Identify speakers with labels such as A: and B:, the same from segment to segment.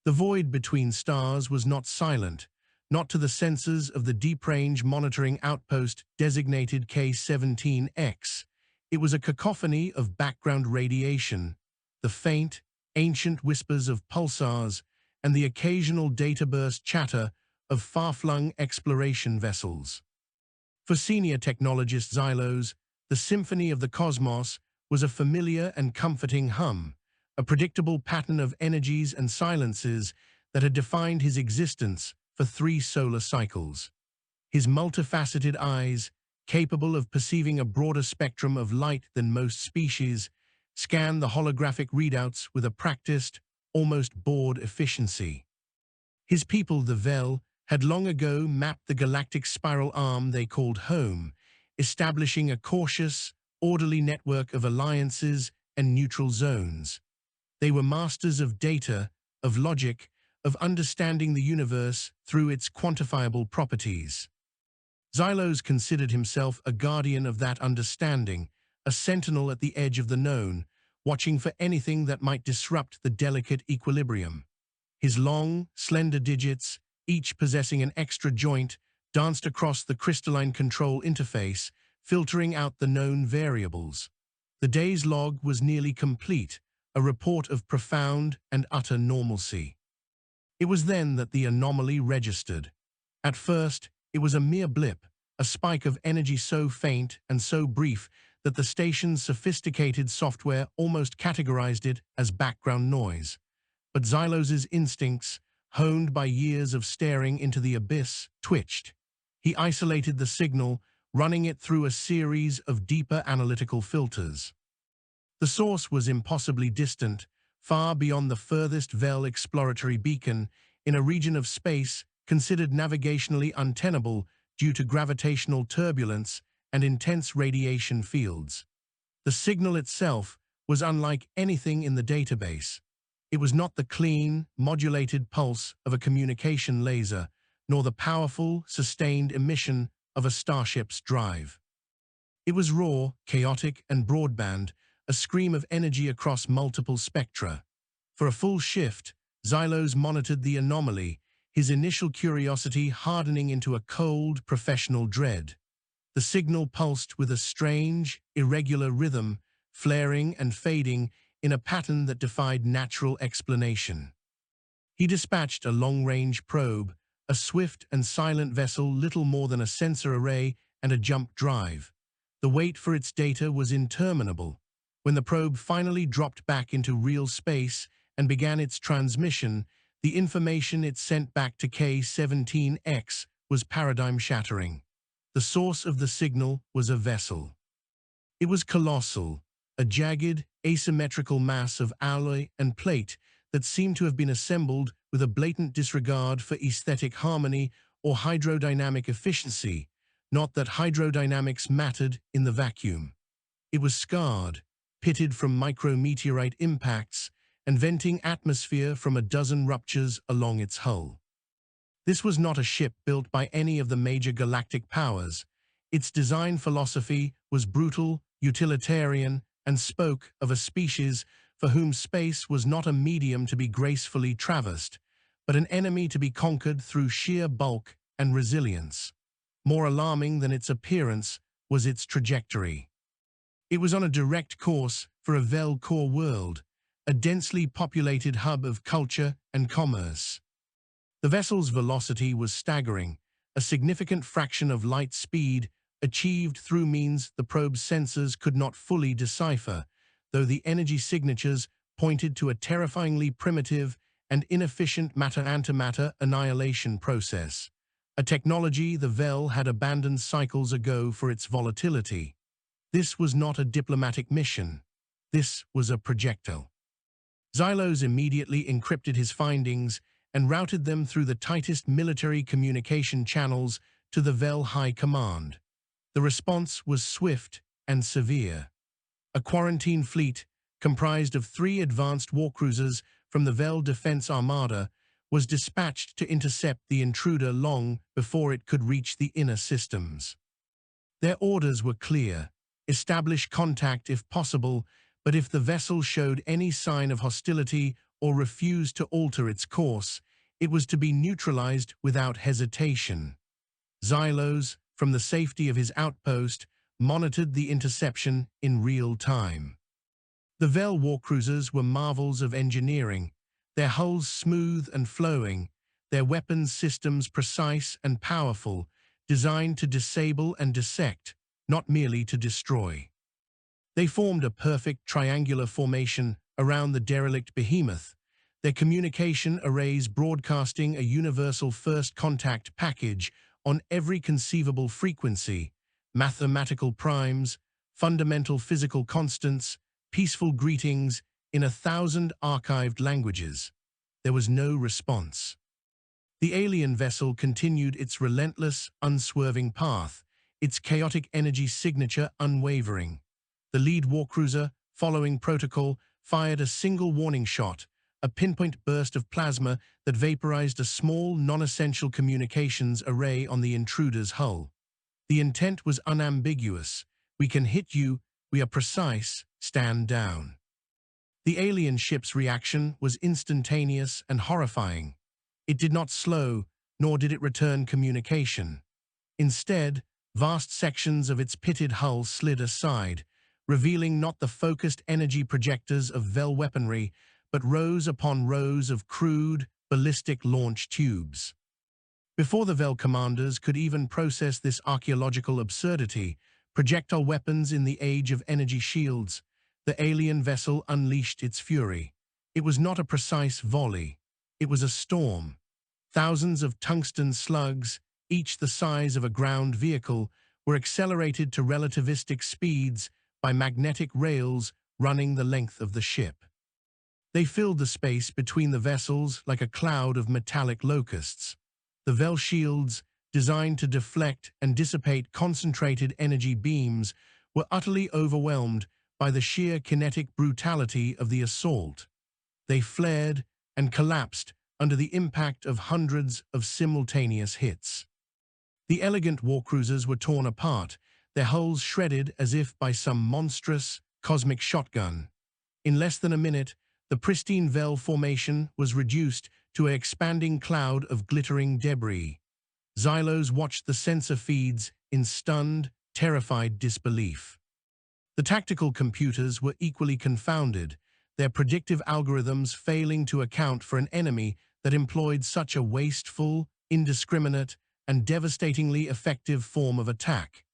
A: The void between stars was not silent, not to the sensors of the deep-range monitoring outpost designated K-17X. It was a cacophony of background radiation, the faint, ancient whispers of pulsars, and the occasional data-burst chatter of far-flung exploration vessels. For senior technologist Xylos, the symphony of the cosmos was a familiar and comforting hum, a predictable pattern of energies and silences that had defined his existence for 3 solar cycles. His multifaceted eyes, capable of perceiving a broader spectrum of light than most species, scanned the holographic readouts with a practiced, almost bored efficiency. His people, the Vel, had long ago mapped the galactic spiral arm they called home, establishing a cautious, orderly network of alliances and neutral zones. They were masters of data, of logic, of understanding the universe through its quantifiable properties. Xylos considered himself a guardian of that understanding, a sentinel at the edge of the known, watching for anything that might disrupt the delicate equilibrium. His long, slender digits, each possessing an extra joint, danced across the crystalline control interface, filtering out the known variables. The day's log was nearly complete, a report of profound and utter normalcy. It was then that the anomaly registered. At first, it was a mere blip, a spike of energy so faint and so brief that the station's sophisticated software almost categorized it as background noise. But Xylos's instincts, honed by years of staring into the abyss, twitched. He isolated the signal, running it through a series of deeper analytical filters. The source was impossibly distant, far beyond the furthest Vel exploratory beacon, in a region of space considered navigationally untenable due to gravitational turbulence and intense radiation fields. The signal itself was unlike anything in the database. It was not the clean, modulated pulse of a communication laser, nor the powerful, sustained emission of a starship's drive. It was raw, chaotic, and broadband, a scream of energy across multiple spectra. For a full shift, Xylos monitored the anomaly, his initial curiosity hardening into a cold, professional dread. The signal pulsed with a strange, irregular rhythm, flaring and fading in a pattern that defied natural explanation. He dispatched a long-range probe, a swift and silent vessel little more than a sensor array and a jump drive. The wait for its data was interminable. When the probe finally dropped back into real space and began its transmission, the information it sent back to K-17X was paradigm-shattering. The source of the signal was a vessel. It was colossal, a jagged, asymmetrical mass of alloy and plate that seemed to have been assembled with a blatant disregard for aesthetic harmony or hydrodynamic efficiency, not that hydrodynamics mattered in the vacuum. It was scarred, pitted from micrometeorite impacts, and venting atmosphere from a dozen ruptures along its hull. This was not a ship built by any of the major galactic powers. Its design philosophy was brutal, utilitarian, and spoke of a species for whom space was not a medium to be gracefully traversed, but an enemy to be conquered through sheer bulk and resilience. More alarming than its appearance was its trajectory. It was on a direct course for a Vel core world, a densely populated hub of culture and commerce. The vessel's velocity was staggering, a significant fraction of light speed achieved through means the probe's sensors could not fully decipher, though the energy signatures pointed to a terrifyingly primitive and inefficient matter-antimatter annihilation process, a technology the Vel had abandoned cycles ago for its volatility. This was not a diplomatic mission. This was a projectile. Xylos immediately encrypted his findings and routed them through the tightest military communication channels to the Vel High Command. The response was swift and severe. A quarantine fleet, comprised of 3 advanced warcruisers from the Vel Defense Armada, was dispatched to intercept the intruder long before it could reach the inner systems. Their orders were clear: establish contact if possible, but if the vessel showed any sign of hostility or refused to alter its course, it was to be neutralized without hesitation. Xylos, from the safety of his outpost, monitored the interception in real time. The Vel warcruisers were marvels of engineering, their hulls smooth and flowing, their weapons systems precise and powerful, designed to disable and dissect, not merely to destroy. They formed a perfect triangular formation around the derelict behemoth, their communication arrays broadcasting a universal first contact package on every conceivable frequency, mathematical primes, fundamental physical constants, peaceful greetings in 1,000 archived languages. There was no response. The alien vessel continued its relentless, unswerving path, its chaotic energy signature unwavering. The lead warcruiser, following protocol, fired a single warning shot, a pinpoint burst of plasma that vaporized a small, non-essential communications array on the intruder's hull. The intent was unambiguous. We can hit you, we are precise, stand down. The alien ship's reaction was instantaneous and horrifying. It did not slow, nor did it return communication. Instead, vast sections of its pitted hull slid aside, revealing not the focused energy projectors of Vel weaponry, but rows upon rows of crude, ballistic launch tubes. Before the Vel commanders could even process this archaeological absurdity, projectile weapons in the age of energy shields, the alien vessel unleashed its fury. It was not a precise volley. It was a storm. Thousands of tungsten slugs, each the size of a ground vehicle, were accelerated to relativistic speeds by magnetic rails running the length of the ship. They filled the space between the vessels like a cloud of metallic locusts. The Vel shields, designed to deflect and dissipate concentrated energy beams, were utterly overwhelmed by the sheer kinetic brutality of the assault. They flared and collapsed under the impact of hundreds of simultaneous hits. The elegant warcruisers were torn apart, their hulls shredded as if by some monstrous, cosmic shotgun. In less than a minute, the pristine Vel formation was reduced to an expanding cloud of glittering debris. Xylos watched the sensor feeds in stunned, terrified disbelief. The tactical computers were equally confounded, their predictive algorithms failing to account for an enemy that employed such a wasteful, indiscriminate, and devastatingly effective form of attack.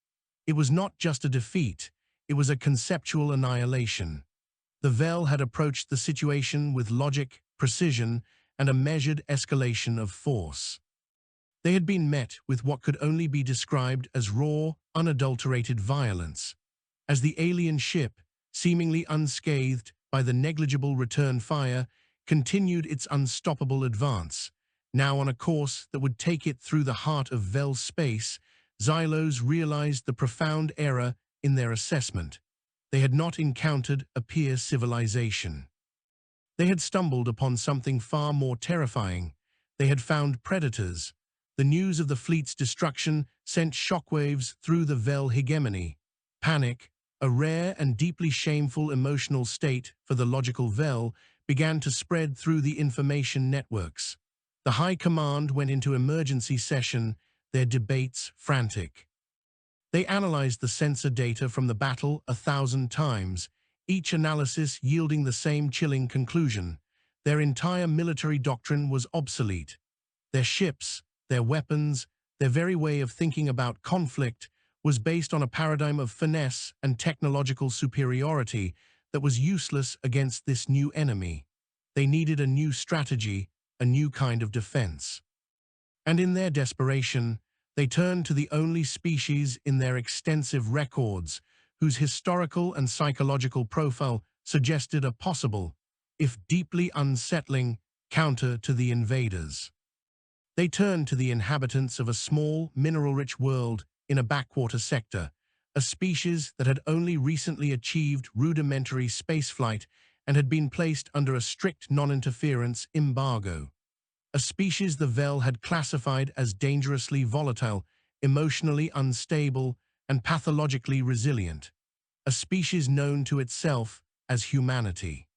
A: It was not just a defeat, it was a conceptual annihilation. The Vel had approached the situation with logic, precision, and a measured escalation of force. They had been met with what could only be described as raw, unadulterated violence. As the alien ship, seemingly unscathed by the negligible return fire, continued its unstoppable advance, now on a course that would take it through the heart of Vel space, Xylos realized the profound error in their assessment. They had not encountered a peer civilization. They had stumbled upon something far more terrifying. They had found predators. The news of the fleet's destruction sent shockwaves through the Vel hegemony. Panic, a rare and deeply shameful emotional state for the logical Vel, began to spread through the information networks. The High Command went into emergency session, their debates frantic. They analyzed the sensor data from the battle 1,000 times, each analysis yielding the same chilling conclusion. Their entire military doctrine was obsolete. Their ships, their weapons, their very way of thinking about conflict was based on a paradigm of finesse and technological superiority that was useless against this new enemy. They needed a new strategy, a new kind of defense. And in their desperation, they turned to the only species in their extensive records whose historical and psychological profile suggested a possible, if deeply unsettling, counter to the invaders. They turned to the inhabitants of a small, mineral-rich world in a backwater sector, a species that had only recently achieved rudimentary spaceflight and had been placed under a strict non-interference embargo. A species the Vel had classified as dangerously volatile, emotionally unstable, and pathologically resilient. A species known to itself as humanity.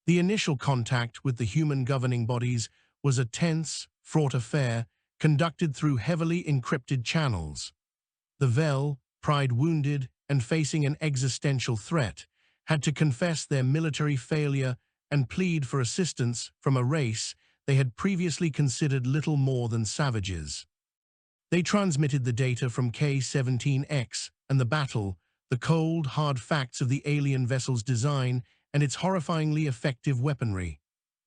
A: The initial contact with the human governing bodies was a tense, fraught affair conducted through heavily encrypted channels. The Vel, pride-wounded and facing an existential threat, had to confess their military failure and plead for assistance from a race they had previously considered little more than savages. They transmitted the data from K-17X and the battle, the cold, hard facts of the alien vessel's design and its horrifyingly effective weaponry.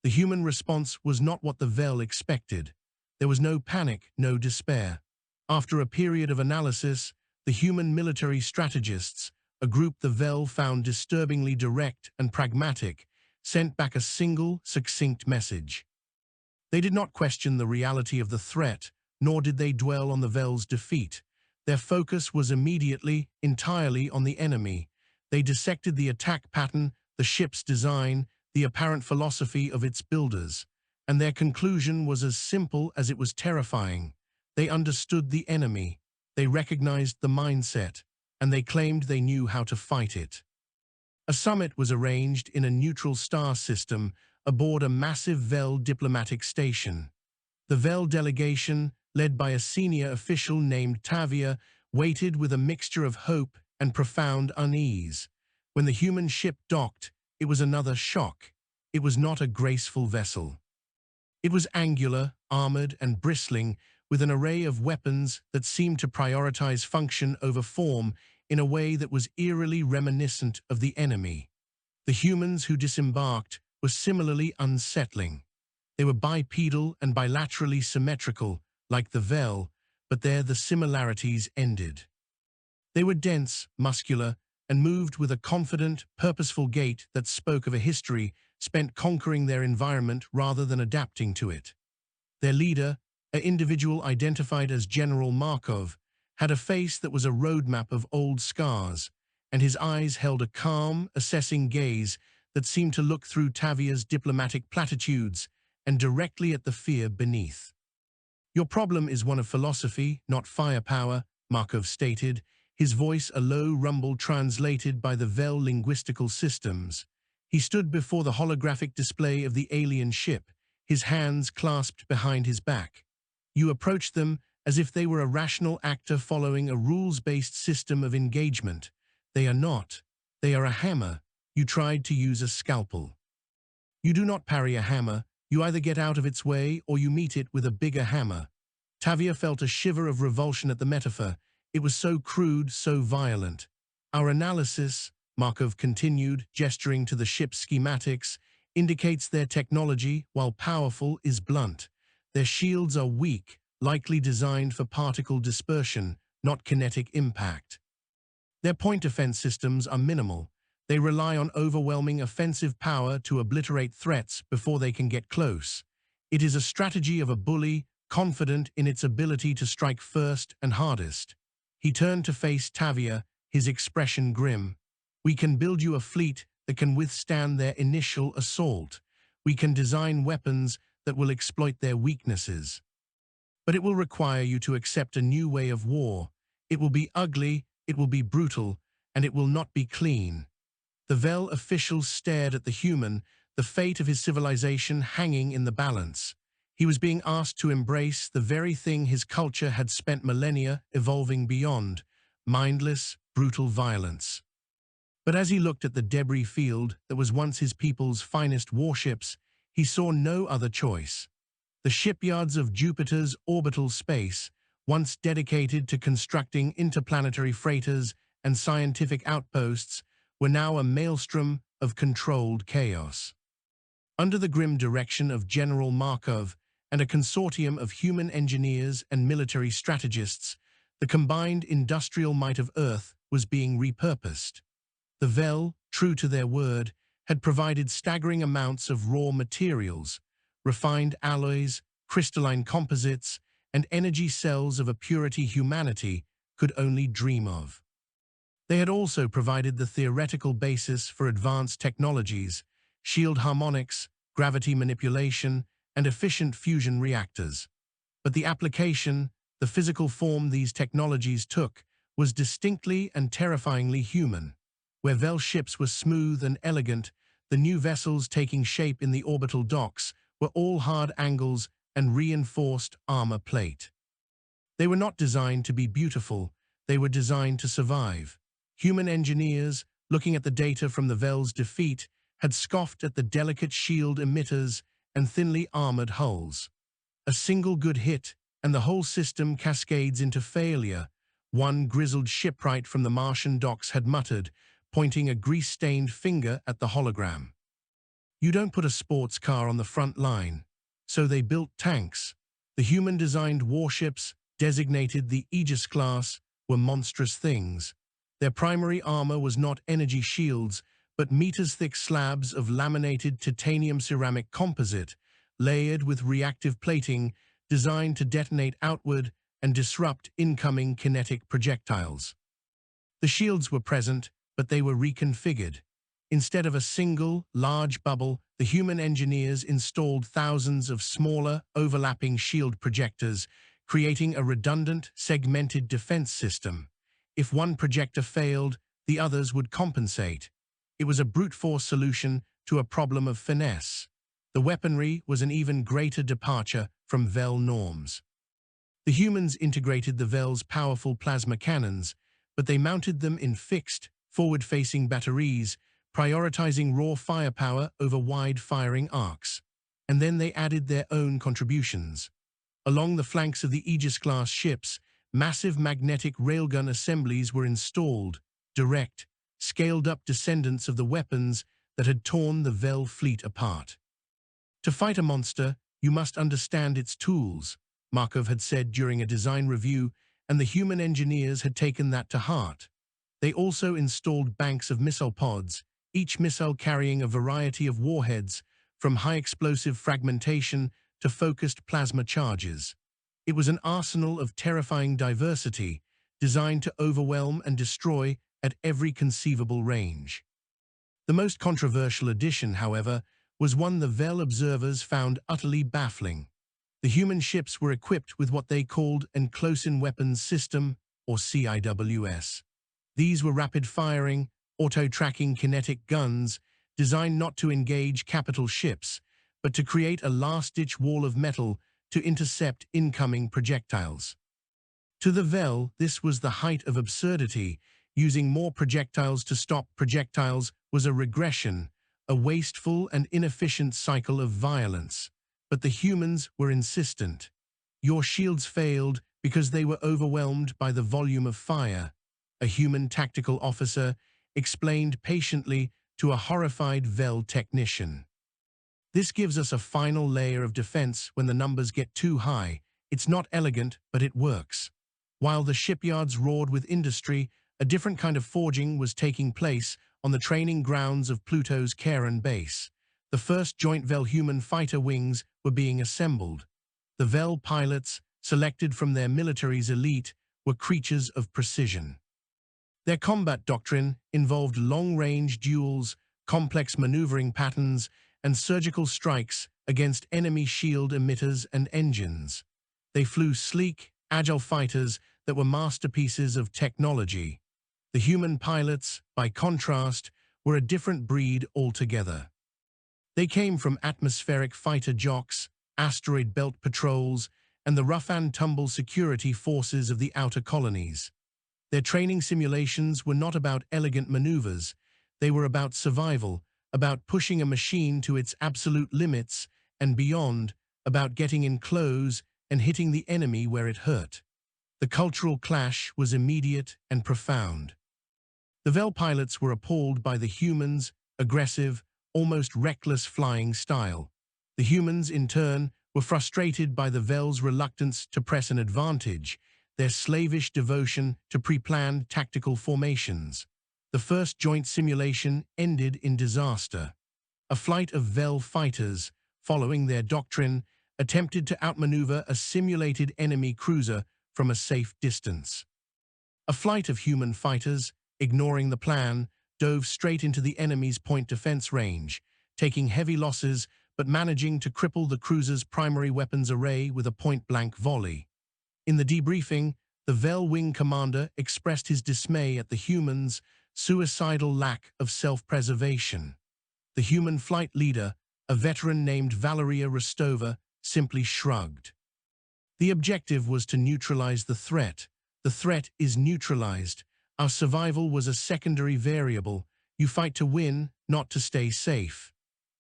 A: The human response was not what the Vel expected. There was no panic, no despair. After a period of analysis, the human military strategists, a group the Vel found disturbingly direct and pragmatic, sent back a single, succinct message. They did not question the reality of the threat, nor did they dwell on the Vel's defeat. Their focus was immediately, entirely on the enemy. They dissected the attack pattern, the ship's design, the apparent philosophy of its builders, and their conclusion was as simple as it was terrifying. They understood the enemy, they recognized the mindset, and they claimed they knew how to fight it. A summit was arranged in a neutral star system aboard a massive Vel diplomatic station. The Vel delegation, led by a senior official named Tavia, waited with a mixture of hope and profound unease. When the human ship docked, it was another shock. It was not a graceful vessel. It was angular, armored, and bristling, with an array of weapons that seemed to prioritize function over form in a way that was eerily reminiscent of the enemy. The humans who disembarked were similarly unsettling. They were bipedal and bilaterally symmetrical, like the Vel, but there the similarities ended. They were dense, muscular, and moved with a confident, purposeful gait that spoke of a history spent conquering their environment rather than adapting to it. Their leader, an individual identified as General Markov, had a face that was a roadmap of old scars, and his eyes held a calm, assessing gaze that seemed to look through Tavia's diplomatic platitudes and directly at the fear beneath. "Your problem is one of philosophy, not firepower," Markov stated, his voice a low rumble translated by the Vel linguistical systems. He stood before the holographic display of the alien ship, his hands clasped behind his back. "You approach them as if they were a rational actor following a rules-based system of engagement. They are not. They are a hammer. You tried to use a scalpel. You do not parry a hammer. You either get out of its way or you meet it with a bigger hammer." Tavia felt a shiver of revulsion at the metaphor. It was so crude, so violent. "Our analysis," Markov continued, gesturing to the ship's schematics, "indicates their technology, while powerful, is blunt. Their shields are weak, likely designed for particle dispersion, not kinetic impact. Their point defense systems are minimal. They rely on overwhelming offensive power to obliterate threats before they can get close. It is a strategy of a bully, confident in its ability to strike first and hardest." He turned to face Tavia, his expression grim. "We can build you a fleet that can withstand their initial assault. We can design weapons that will exploit their weaknesses. But it will require you to accept a new way of war. It will be ugly, it will be brutal, and it will not be clean." The Vel official stared at the human, the fate of his civilization hanging in the balance. He was being asked to embrace the very thing his culture had spent millennia evolving beyond: mindless, brutal violence. But as he looked at the debris field that was once his people's finest warships, he saw no other choice. The shipyards of Jupiter's orbital space, once dedicated to constructing interplanetary freighters and scientific outposts, were now a maelstrom of controlled chaos. Under the grim direction of General Markov and a consortium of human engineers and military strategists, the combined industrial might of Earth was being repurposed. The Vel, true to their word, had provided staggering amounts of raw materials, refined alloys, crystalline composites, and energy cells of a purity humanity could only dream of. They had also provided the theoretical basis for advanced technologies: shield harmonics, gravity manipulation, and efficient fusion reactors. But the application, the physical form these technologies took, was distinctly and terrifyingly human. Where Vel ships were smooth and elegant, The new vessels taking shape in the orbital docks were all hard angles and reinforced armor plate. They were not designed to be beautiful, they were designed to survive. Human engineers, looking at the data from the Vel's defeat, had scoffed at the delicate shield emitters and thinly armored hulls. A single good hit, and the whole system cascades into failure, one grizzled shipwright from the Martian docks had muttered, pointing a grease-stained finger at the hologram. You don't put a sports car on the front line. So they built tanks. The human-designed warships, designated the Aegis class, were monstrous things. Their primary armor was not energy shields, but meters-thick slabs of laminated titanium ceramic composite, layered with reactive plating, designed to detonate outward and disrupt incoming kinetic projectiles. The shields were present, but they were reconfigured. Instead of a single, large bubble, the human engineers installed thousands of smaller, overlapping shield projectors, creating a redundant, segmented defense system. If one projector failed, the others would compensate. It was a brute force solution to a problem of finesse. The weaponry was an even greater departure from Vel norms. The humans integrated the Vel's powerful plasma cannons, but they mounted them in fixed, forward-facing batteries, prioritizing raw firepower over wide-firing arcs. And then they added their own contributions. Along the flanks of the Aegis-class ships, massive magnetic railgun assemblies were installed, direct, scaled-up descendants of the weapons that had torn the Vel fleet apart. To fight a monster, you must understand its tools, Markov had said during a design review, and the human engineers had taken that to heart. They also installed banks of missile pods, each missile carrying a variety of warheads, from high-explosive fragmentation to focused plasma charges. It was an arsenal of terrifying diversity, designed to overwhelm and destroy at every conceivable range. The most controversial addition, however, was one the Vel observers found utterly baffling. The human ships were equipped with what they called an Close-in Weapons System, or CIWS. These were rapid-firing, auto-tracking kinetic guns designed not to engage capital ships, but to create a last-ditch wall of metal to intercept incoming projectiles. To the Vel, this was the height of absurdity. Using more projectiles to stop projectiles was a regression, a wasteful and inefficient cycle of violence. But the humans were insistent. Your shields failed because they were overwhelmed by the volume of fire, a human tactical officer explained patiently to a horrified Vel technician. This gives us a final layer of defense when the numbers get too high. It's not elegant, but it works. While the shipyards roared with industry, a different kind of forging was taking place on the training grounds of Pluto's Charon base. The first joint Vel-human fighter wings were being assembled. The Vel pilots, selected from their military's elite, were creatures of precision. Their combat doctrine involved long-range duels, complex maneuvering patterns, and surgical strikes against enemy shield emitters and engines. They flew sleek, agile fighters that were masterpieces of technology. The human pilots, by contrast, were a different breed altogether. They came from atmospheric fighter jocks, asteroid belt patrols, and the rough-and-tumble security forces of the outer colonies. Their training simulations were not about elegant maneuvers. They were about survival, about pushing a machine to its absolute limits and beyond, about getting in close and hitting the enemy where it hurt. The cultural clash was immediate and profound. The Vel pilots were appalled by the humans' aggressive, almost reckless flying style. The humans, in turn, were frustrated by the Vel's reluctance to press an advantage, their slavish devotion to pre-planned tactical formations. The first joint simulation ended in disaster. A flight of Vel fighters, following their doctrine, attempted to outmaneuver a simulated enemy cruiser from a safe distance. A flight of human fighters, ignoring the plan, dove straight into the enemy's point defense range, taking heavy losses but managing to cripple the cruiser's primary weapons array with a point-blank volley. In the debriefing, the Vel wing commander expressed his dismay at the humans' suicidal lack of self-preservation. The human flight leader, a veteran named Valeria Rostova, simply shrugged. The objective was to neutralize the threat. The threat is neutralized. Our survival was a secondary variable. You fight to win, not to stay safe.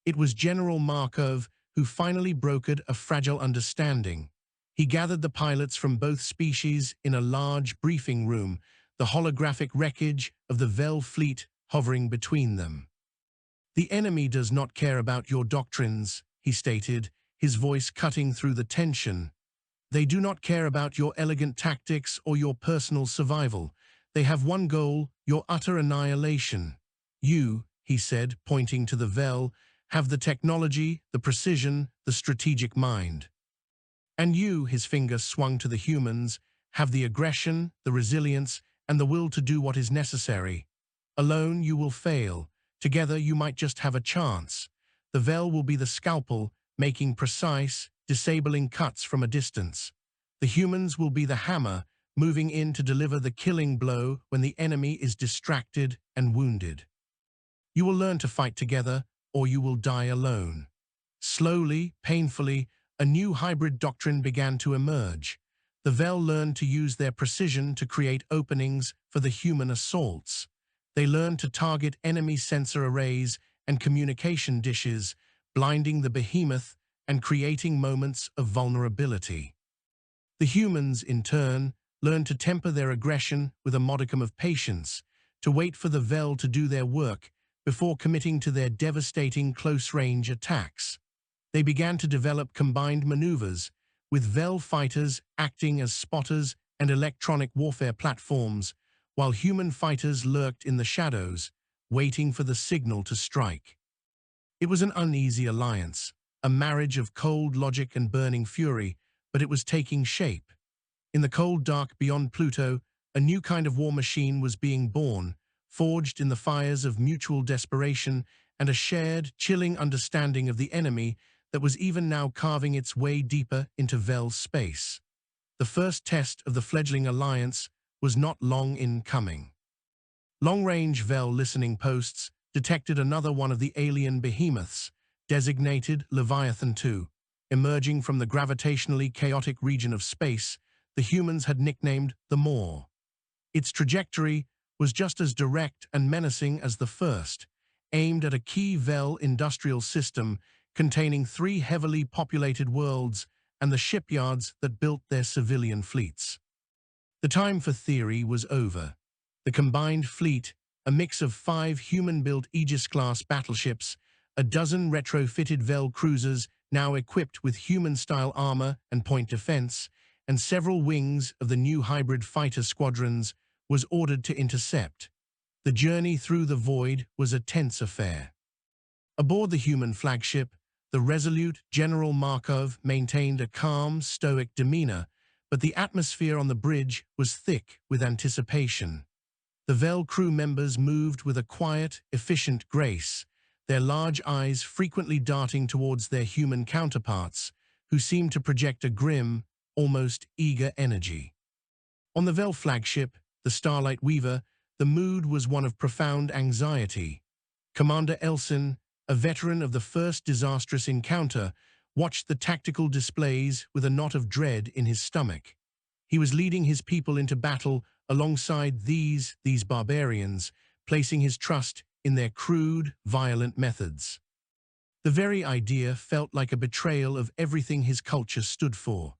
A: It was General Markov who finally brokered a fragile understanding. He gathered the pilots from both species in a large briefing room, the holographic wreckage of the Vel fleet hovering between them. "The enemy does not care about your doctrines," he stated, his voice cutting through the tension. "They do not care about your elegant tactics or your personal survival. They have one goal, your utter annihilation. You," he said, pointing to the Vel, "have the technology, the precision, the strategic mind. And you," his finger swung to the humans, "have the aggression, the resilience, and the will to do what is necessary. Alone you will fail. Together you might just have a chance. The Vel will be the scalpel, making precise, disabling cuts from a distance. The humans will be the hammer, moving in to deliver the killing blow when the enemy is distracted and wounded. You will learn to fight together, or you will die alone." Slowly, painfully, a new hybrid doctrine began to emerge. The Vel learned to use their precision to create openings for the human assaults. They learned to target enemy sensor arrays and communication dishes, blinding the behemoth and creating moments of vulnerability. The humans, in turn, learned to temper their aggression with a modicum of patience, to wait for the Vel to do their work before committing to their devastating close-range attacks. They began to develop combined maneuvers, with Vel fighters acting as spotters and electronic warfare platforms, while human fighters lurked in the shadows, waiting for the signal to strike. It was an uneasy alliance, a marriage of cold logic and burning fury, but it was taking shape. In the cold dark beyond Pluto, a new kind of war machine was being born, forged in the fires of mutual desperation and a shared, chilling understanding of the enemy that was even now carving its way deeper into Vel's space. The first test of the fledgling alliance was not long in coming. Long-range Vel listening posts detected another one of the alien behemoths, designated Leviathan II. Emerging from the gravitationally chaotic region of space, the humans had nicknamed the Maw. Its trajectory was just as direct and menacing as the first, aimed at a key Vel industrial system containing 3 heavily populated worlds and the shipyards that built their civilian fleets. The time for theory was over. The combined fleet, a mix of 5 human-built Aegis-class battleships, a dozen retrofitted Vel cruisers now equipped with human-style armor and point defense, and several wings of the new hybrid fighter squadrons, was ordered to intercept. The journey through the void was a tense affair. Aboard the human flagship, the resolute General Markov maintained a calm, stoic demeanor, but the atmosphere on the bridge was thick with anticipation. The Vel crew members moved with a quiet, efficient grace, their large eyes frequently darting towards their human counterparts, who seemed to project a grim, almost eager energy. On the Vel flagship, the Starlight Weaver, the mood was one of profound anxiety. Commander Elson, a veteran of the first disastrous encounter, watched the tactical displays with a knot of dread in his stomach. He was leading his people into battle alongside these barbarians, placing his trust in their crude, violent methods. The very idea felt like a betrayal of everything his culture stood for.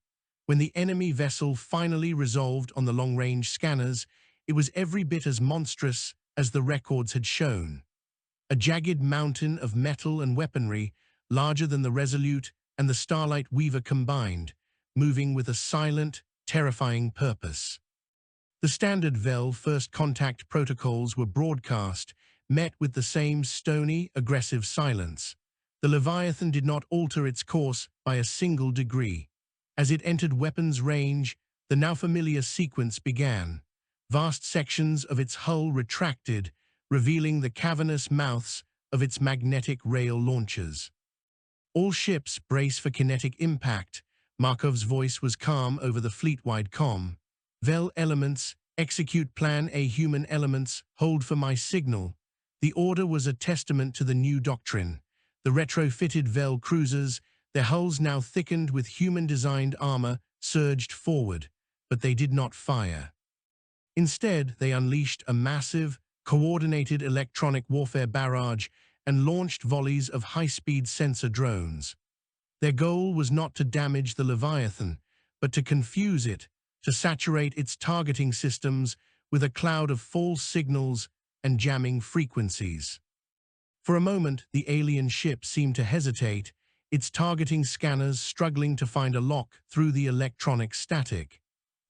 A: When the enemy vessel finally resolved on the long-range scanners, it was every bit as monstrous as the records had shown. A jagged mountain of metal and weaponry, larger than the Resolute and the Starlight Weaver combined, moving with a silent, terrifying purpose. The standard Vel first contact protocols were broadcast, met with the same stony, aggressive silence. The Leviathan did not alter its course by a single degree. As it entered weapons range, the now familiar sequence began. Vast sections of its hull retracted, revealing the cavernous mouths of its magnetic rail launchers. "All ships brace for kinetic impact." Markov's voice was calm over the fleet-wide comm. "Vel elements, execute Plan A. Human elements, hold for my signal." The order was a testament to the new doctrine. The retrofitted Vel cruisers, their hulls now thickened with human-designed armor, surged forward, but they did not fire. Instead, they unleashed a massive, coordinated electronic warfare barrage and launched volleys of high-speed sensor drones. Their goal was not to damage the Leviathan, but to confuse it, to saturate its targeting systems with a cloud of false signals and jamming frequencies. For a moment, the alien ship seemed to hesitate, its targeting scanners struggling to find a lock through the electronic static.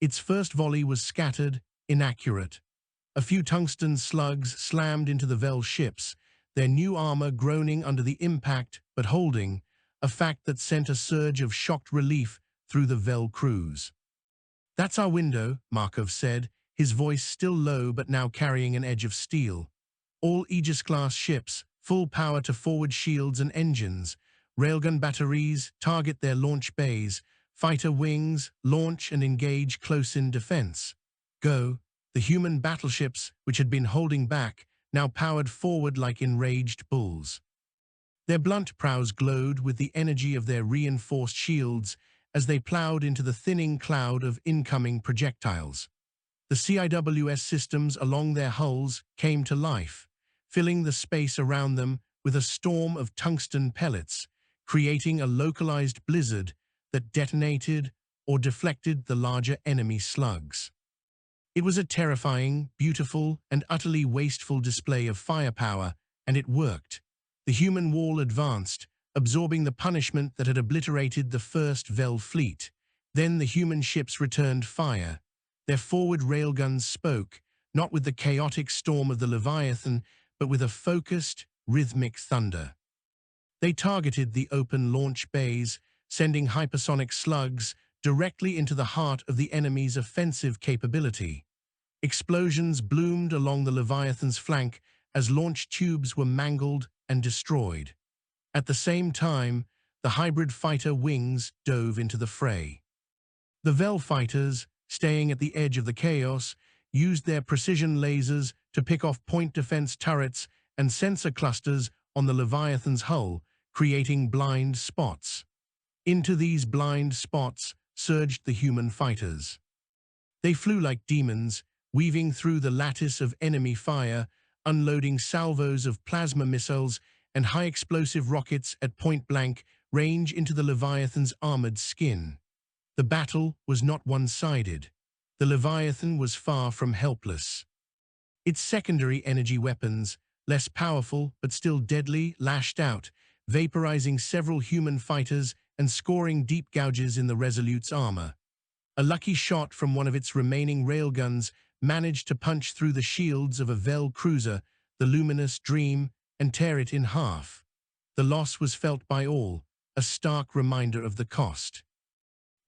A: Its first volley was scattered, inaccurate. A few tungsten slugs slammed into the Vel ships, their new armor groaning under the impact but holding, a fact that sent a surge of shocked relief through the Vel crews. "That's our window," Markov said, his voice still low but now carrying an edge of steel. "All Aegis-class ships, full power to forward shields and engines. Railgun batteries, target their launch bays. Fighter wings, launch and engage close-in defense. Go." The human battleships, which had been holding back, now powered forward like enraged bulls. Their blunt prows glowed with the energy of their reinforced shields as they plowed into the thinning cloud of incoming projectiles. The CIWS systems along their hulls came to life, filling the space around them with a storm of tungsten pellets, creating a localized blizzard that detonated or deflected the larger enemy slugs. It was a terrifying, beautiful, and utterly wasteful display of firepower, and it worked. The human wall advanced, absorbing the punishment that had obliterated the first Vel fleet. Then the human ships returned fire. Their forward railguns spoke, not with the chaotic storm of the Leviathan, but with a focused, rhythmic thunder. They targeted the open launch bays, sending hypersonic slugs directly into the heart of the enemy's offensive capability. Explosions bloomed along the Leviathan's flank as launch tubes were mangled and destroyed. At the same time, the hybrid fighter wings dove into the fray. The Vel fighters, staying at the edge of the chaos, used their precision lasers to pick off point defense turrets and sensor clusters on the Leviathan's hull, creating blind spots. Into these blind spots surged the human fighters. They flew like demons, weaving through the lattice of enemy fire, unloading salvos of plasma missiles and high-explosive rockets at point-blank range into the Leviathan's armored skin. The battle was not one-sided. The Leviathan was far from helpless. Its secondary energy weapons, less powerful but still deadly, lashed out, vaporizing several human fighters and scoring deep gouges in the Resolute's armor. A lucky shot from one of its remaining railguns managed to punch through the shields of a Vel cruiser, the Luminous Dream, and tear it in half. The loss was felt by all, a stark reminder of the cost.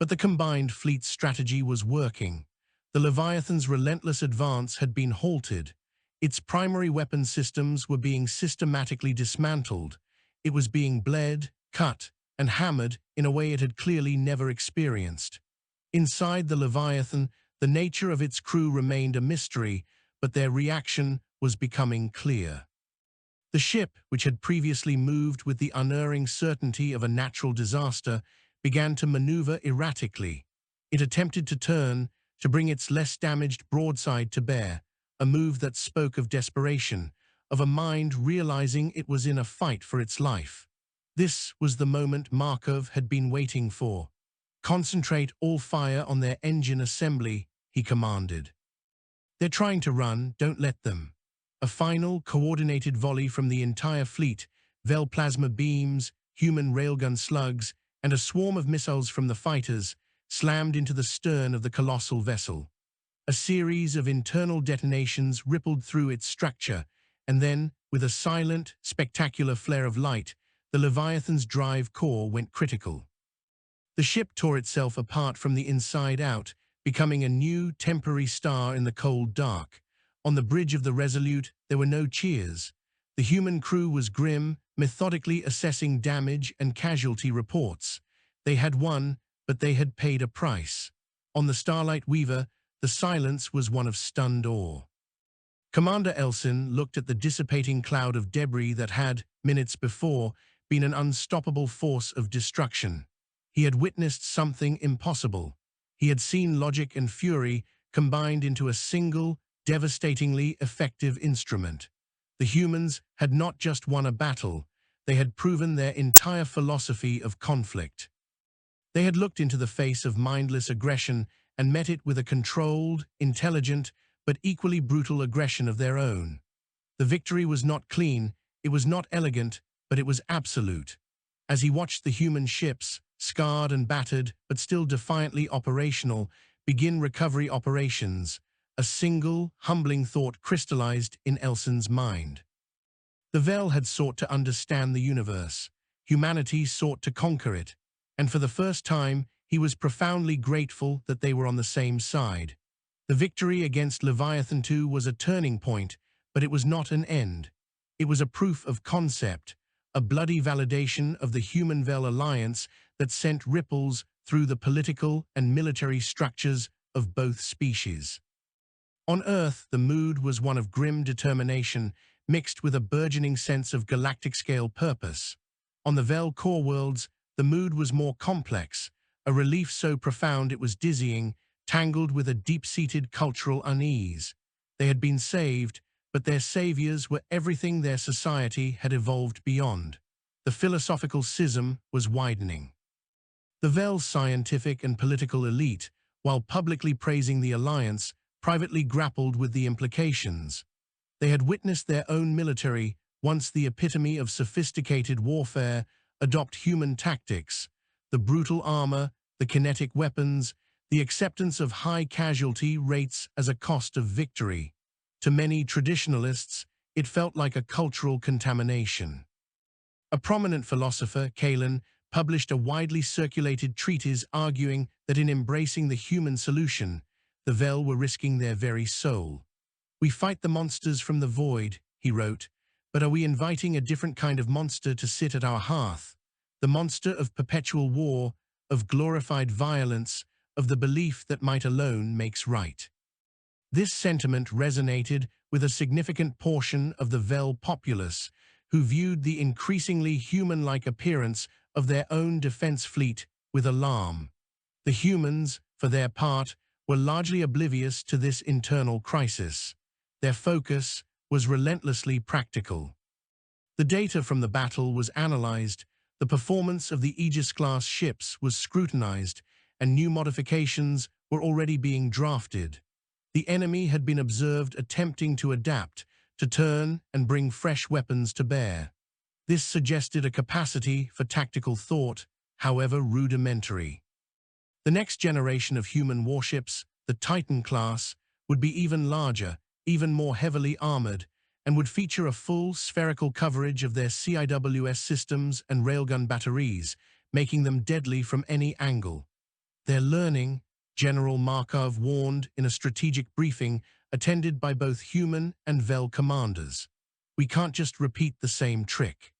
A: But the combined fleet's strategy was working. The Leviathan's relentless advance had been halted. Its primary weapon systems were being systematically dismantled. It was being bled, cut, and hammered in a way it had clearly never experienced. Inside the Leviathan, the nature of its crew remained a mystery, but their reaction was becoming clear. The ship, which had previously moved with the unerring certainty of a natural disaster, began to maneuver erratically. It attempted to turn, to bring its less damaged broadside to bear, a move that spoke of desperation, of a mind realizing it was in a fight for its life. This was the moment Markov had been waiting for. "Concentrate all fire on their engine assembly," he commanded. "They're trying to run, don't let them." A final, coordinated volley from the entire fleet, Vel plasma beams, human railgun slugs, and a swarm of missiles from the fighters, slammed into the stern of the colossal vessel. A series of internal detonations rippled through its structure, and then, with a silent, spectacular flare of light, the Leviathan's drive core went critical. The ship tore itself apart from the inside out, becoming a new, temporary star in the cold dark. On the bridge of the Resolute, there were no cheers. The human crew was grim, methodically assessing damage and casualty reports. They had won, but they had paid a price. On the Starlight Weaver, the silence was one of stunned awe. Commander Elsin looked at the dissipating cloud of debris that had, minutes before, been an unstoppable force of destruction. He had witnessed something impossible. He had seen logic and fury combined into a single, devastatingly effective instrument. The humans had not just won a battle, they had proven their entire philosophy of conflict. They had looked into the face of mindless aggression and met it with a controlled, intelligent, but equally brutal aggression of their own. The victory was not clean, it was not elegant, but it was absolute. As he watched the human ships, scarred and battered, but still defiantly operational, begin recovery operations, a single, humbling thought crystallized in Elsin's mind. The Vel had sought to understand the universe. Humanity sought to conquer it. And for the first time, he was profoundly grateful that they were on the same side. The victory against Leviathan II was a turning point, but it was not an end. It was a proof of concept, a bloody validation of the human-Vel alliance that sent ripples through the political and military structures of both species. On Earth, the mood was one of grim determination, mixed with a burgeoning sense of galactic-scale purpose. On the Vel core worlds, the mood was more complex, a relief so profound it was dizzying, tangled with a deep-seated cultural unease. They had been saved, but their saviors were everything their society had evolved beyond. The philosophical schism was widening. The Vel scientific and political elite, while publicly praising the alliance, privately grappled with the implications. They had witnessed their own military, once the epitome of sophisticated warfare, adopt human tactics, the brutal armor, the kinetic weapons, the acceptance of high casualty rates as a cost of victory. To many traditionalists, it felt like a cultural contamination. A prominent philosopher, Kalin, published a widely circulated treatise arguing that in embracing the human solution, the Vel were risking their very soul. "We fight the monsters from the void," he wrote, "but are we inviting a different kind of monster to sit at our hearth? The monster of perpetual war, of glorified violence, of the belief that might alone makes right." This sentiment resonated with a significant portion of the Vel populace, who viewed the increasingly human-like appearance of their own defense fleet with alarm. The humans, for their part, were largely oblivious to this internal crisis. Their focus was relentlessly practical. The data from the battle was analyzed, the performance of the Aegis-class ships was scrutinized, and new modifications were already being drafted. The enemy had been observed attempting to adapt, to turn and bring fresh weapons to bear. This suggested a capacity for tactical thought, however rudimentary. The next generation of human warships, the Titan class, would be even larger, even more heavily armored, and would feature a full spherical coverage of their CIWS systems and railgun batteries, making them deadly from any angle. Their learning, General Markov warned in a strategic briefing attended by both human and Vel commanders. "We can't just repeat the same trick.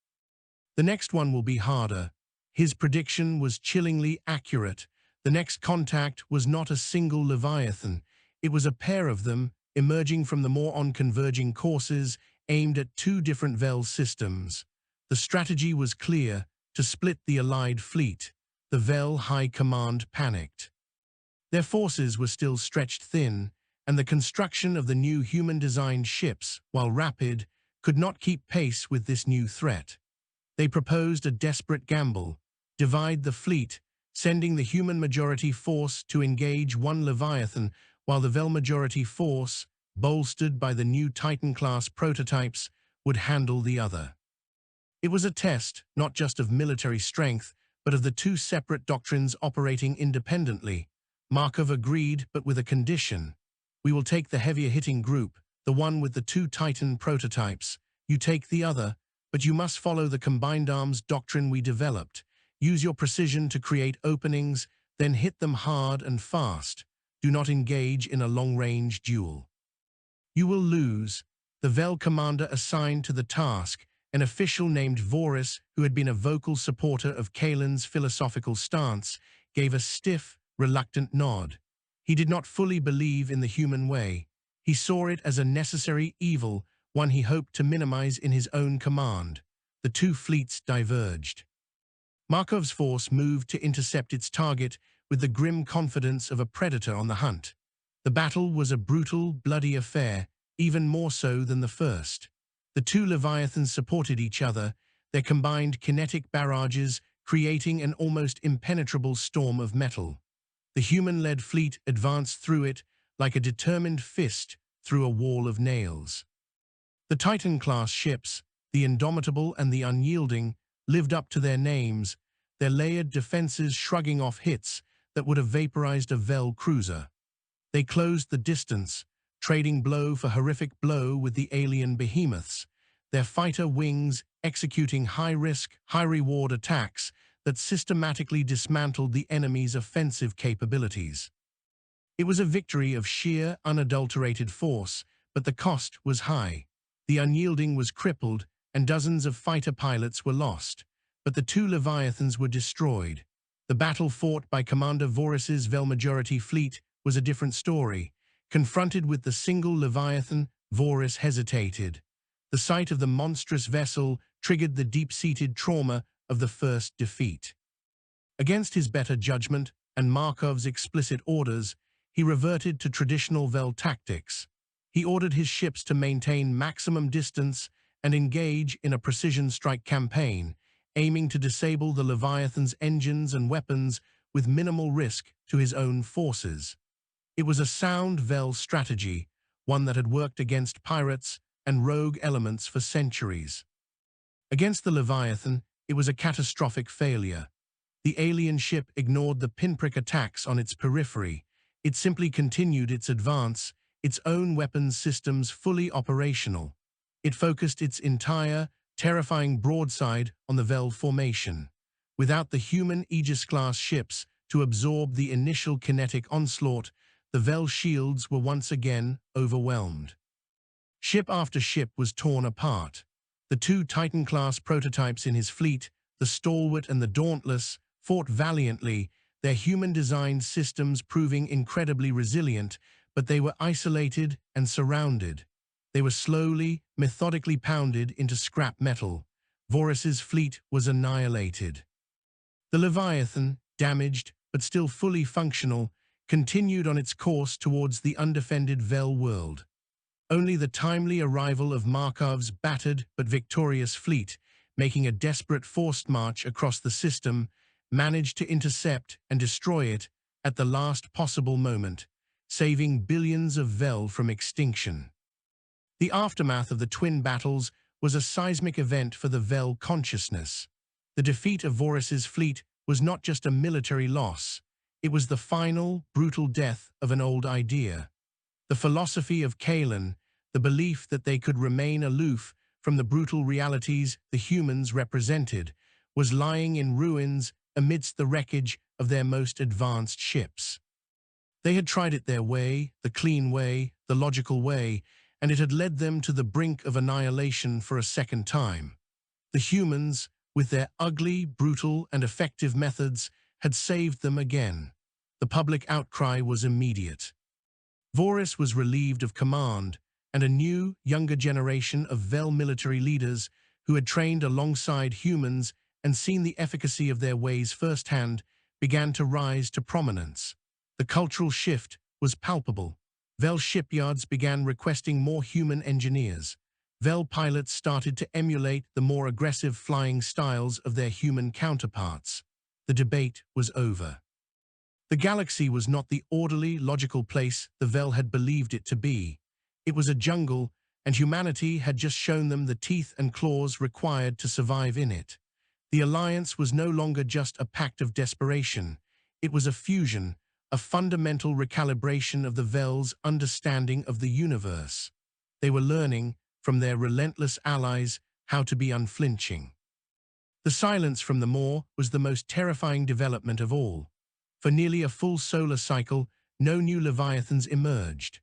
A: The next one will be harder." His prediction was chillingly accurate. The next contact was not a single Leviathan. It was a pair of them, emerging from the more on-converging courses, aimed at two different Vel systems. The strategy was clear: to split the allied fleet. The Vel High Command panicked. Their forces were still stretched thin, and the construction of the new human-designed ships, while rapid, could not keep pace with this new threat. They proposed a desperate gamble: divide the fleet, sending the human majority force to engage one Leviathan, while the Vel majority force, bolstered by the new Titan-class prototypes, would handle the other. It was a test, not just of military strength, but of the two separate doctrines operating independently. Markov agreed, but with a condition. "We will take the heavier-hitting group, the one with the two Titan prototypes. You take the other, but you must follow the combined arms doctrine we developed. Use your precision to create openings, then hit them hard and fast. Do not engage in a long-range duel. You will lose." The Vel commander assigned to the task, an official named Voris, who had been a vocal supporter of Kalin's philosophical stance, gave a stiff, reluctant nod. He did not fully believe in the human way. He saw it as a necessary evil, one he hoped to minimize in his own command. The two fleets diverged. Markov's force moved to intercept its target with the grim confidence of a predator on the hunt. The battle was a brutal, bloody affair, even more so than the first. The two Leviathans supported each other, their combined kinetic barrages creating an almost impenetrable storm of metal. The human-led fleet advanced through it like a determined fist through a wall of nails. The Titan-class ships, the indomitable and the unyielding, lived up to their names, their layered defenses shrugging off hits that would have vaporized a Vel cruiser. They closed the distance, trading blow for horrific blow with the alien behemoths, their fighter wings executing high-risk, high-reward attacks that systematically dismantled the enemy's offensive capabilities. It was a victory of sheer, unadulterated force, but the cost was high. The unyielding was crippled, and dozens of fighter pilots were lost, but the two Leviathans were destroyed. The battle fought by Commander Vorus's Vel majority fleet was a different story. Confronted with the single Leviathan, Vorus hesitated. The sight of the monstrous vessel triggered the deep-seated trauma of the first defeat. Against his better judgment and Markov's explicit orders, he reverted to traditional Vel tactics. He ordered his ships to maintain maximum distance and engage in a precision strike campaign, aiming to disable the Leviathan's engines and weapons with minimal risk to his own forces. It was a sound Vel strategy, one that had worked against pirates and rogue elements for centuries. Against the Leviathan, it was a catastrophic failure. The alien ship ignored the pinprick attacks on its periphery. It simply continued its advance, its own weapons systems fully operational. It focused its entire, terrifying broadside on the Vel formation. Without the human Aegis-class ships to absorb the initial kinetic onslaught, the Vel shields were once again overwhelmed. Ship after ship was torn apart. The two Titan-class prototypes in his fleet, the Stalwart and the Dauntless, fought valiantly, their human-designed systems proving incredibly resilient, but they were isolated and surrounded. They were slowly, methodically pounded into scrap metal. Vorus's fleet was annihilated. The Leviathan, damaged but still fully functional, continued on its course towards the undefended Vel world. Only the timely arrival of Markov's battered but victorious fleet, making a desperate forced march across the system, managed to intercept and destroy it at the last possible moment, saving billions of Vel from extinction. The aftermath of the twin battles was a seismic event for the Vel consciousness. The defeat of Vorus's fleet was not just a military loss, it was the final, brutal death of an old idea. The philosophy of Kalen, the belief that they could remain aloof from the brutal realities the humans represented, was lying in ruins amidst the wreckage of their most advanced ships. They had tried it their way, the clean way, the logical way, and it had led them to the brink of annihilation for a second time. The humans, with their ugly, brutal, and effective methods, had saved them again. The public outcry was immediate. Vorus was relieved of command, and a new, younger generation of Vel military leaders who had trained alongside humans and seen the efficacy of their ways firsthand began to rise to prominence. The cultural shift was palpable. Vel shipyards began requesting more human engineers. Vel pilots started to emulate the more aggressive flying styles of their human counterparts. The debate was over. The galaxy was not the orderly, logical place the Vel had believed it to be. It was a jungle, and humanity had just shown them the teeth and claws required to survive in it. The alliance was no longer just a pact of desperation. It was a fusion, a fundamental recalibration of the Vel's understanding of the universe. They were learning, from their relentless allies, how to be unflinching. The silence from the Maw was the most terrifying development of all. For nearly a full solar cycle, no new Leviathans emerged.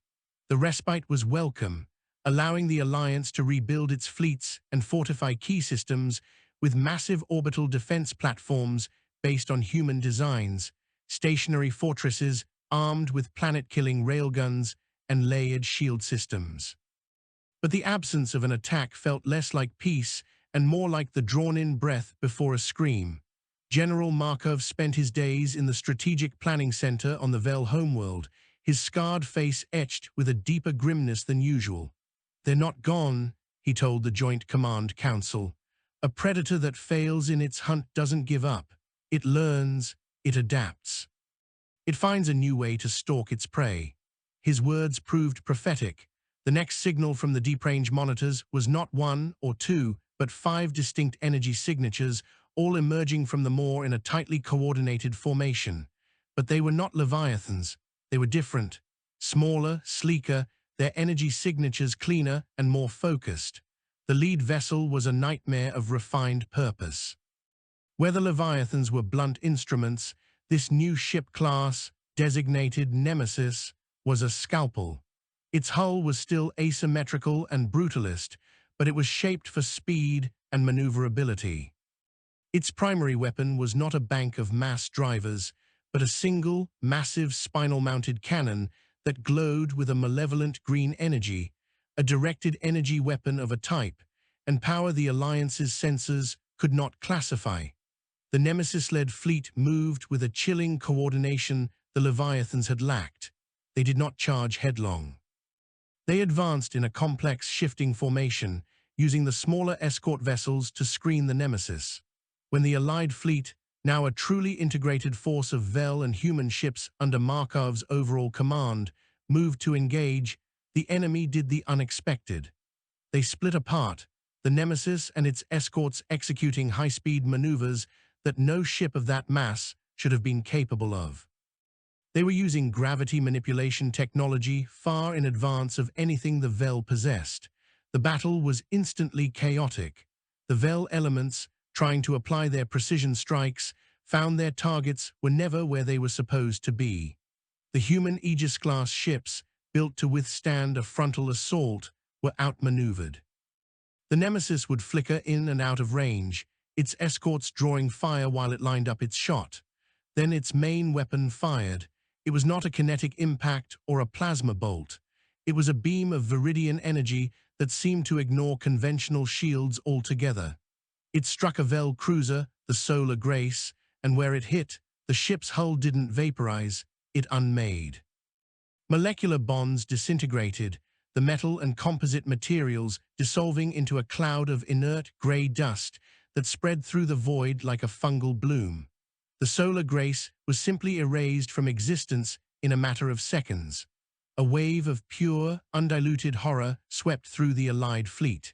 A: The respite was welcome, allowing the Alliance to rebuild its fleets and fortify key systems with massive orbital defense platforms based on human designs, stationary fortresses armed with planet-killing railguns, and layered shield systems. But the absence of an attack felt less like peace and more like the drawn-in breath before a scream. General Markov spent his days in the Strategic Planning Center on the Vel homeworld, his scarred face etched with a deeper grimness than usual. "They're not gone," he told the Joint Command Council. "A predator that fails in its hunt doesn't give up. It learns, it adapts. It finds a new way to stalk its prey." His words proved prophetic. The next signal from the deep range monitors was not one or two, but 5 distinct energy signatures, all emerging from the moor in a tightly coordinated formation. But they were not leviathans. They were different. Smaller, sleeker, their energy signatures cleaner and more focused. The lead vessel was a nightmare of refined purpose. Where the leviathans were blunt instruments, this new ship class, designated Nemesis, was a scalpel. Its hull was still asymmetrical and brutalist, but it was shaped for speed and maneuverability. Its primary weapon was not a bank of mass drivers, but a single, massive spinal-mounted cannon that glowed with a malevolent green energy, a directed energy weapon of a type, and power the Alliance's sensors could not classify. The Nemesis-led fleet moved with a chilling coordination the Leviathans had lacked. They did not charge headlong. They advanced in a complex shifting formation, using the smaller escort vessels to screen the Nemesis. When the Allied fleet, now a truly integrated force of Vel and human ships under Markov's overall command, moved to engage, the enemy did the unexpected. They split apart, the Nemesis and its escorts executing high-speed maneuvers that no ship of that mass should have been capable of. They were using gravity manipulation technology far in advance of anything the Vel possessed. The battle was instantly chaotic. The Vel elements, trying to apply their precision strikes, found their targets were never where they were supposed to be. The human Aegis-class ships, built to withstand a frontal assault, were outmaneuvered. The Nemesis would flicker in and out of range, its escorts drawing fire while it lined up its shot. Then its main weapon fired. It was not a kinetic impact or a plasma bolt. It was a beam of viridian energy that seemed to ignore conventional shields altogether. It struck a Vel cruiser, the Solar Grace, and where it hit, the ship's hull didn't vaporize, it unmade. Molecular bonds disintegrated, the metal and composite materials dissolving into a cloud of inert gray dust that spread through the void like a fungal bloom. The Solar Grace was simply erased from existence in a matter of seconds. A wave of pure, undiluted horror swept through the Allied fleet.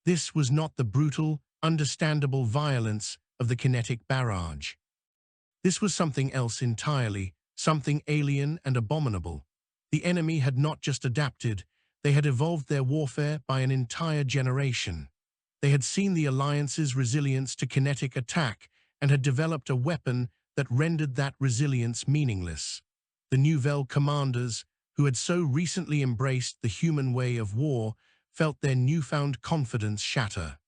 A: This was not the brutal, understandable violence of the kinetic barrage. This was something else entirely, something alien and abominable. The enemy had not just adapted, they had evolved their warfare by an entire generation. They had seen the Alliance's resilience to kinetic attack and had developed a weapon that rendered that resilience meaningless. The new Vel commanders, who had so recently embraced the human way of war, felt their newfound confidence shatter.